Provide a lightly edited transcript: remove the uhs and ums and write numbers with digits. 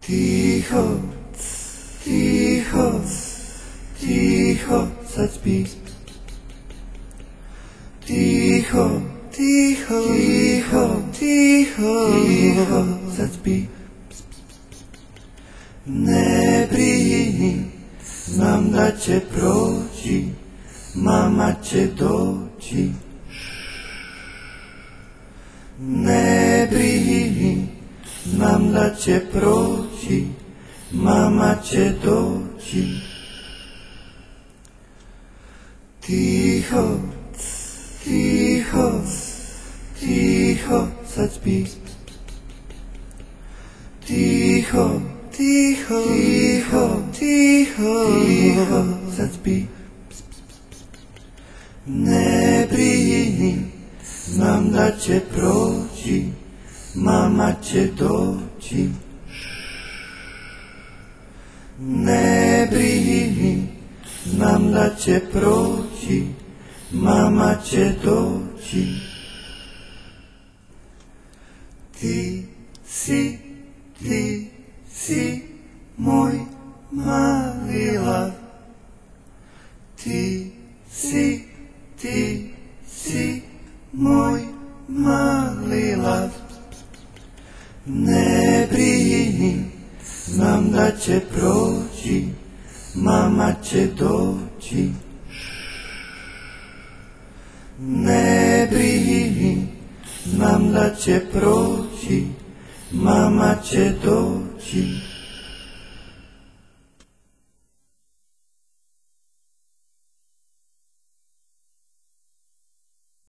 Ticho, ticho, ticho, zaspí. Ticho, ticho, ticho, ticho, ticho, zaspí. Nebrini, znam da će proći, mama će doći. Ne brini, znam da će proći, mama će doći. Tiho, tiho, tiho, sad spi. Tiho, tiho, tiho, tiho, tiho, sad spi. Ne brini, znam da će proći, mama će doći. Ne brini, znam da će proći, mama će doći. Ti si moj mali lav. Ti si moj mali lav. Ne brini, znam da će proći, mama će doći. Ne brini, znam da će proći, mama će doći.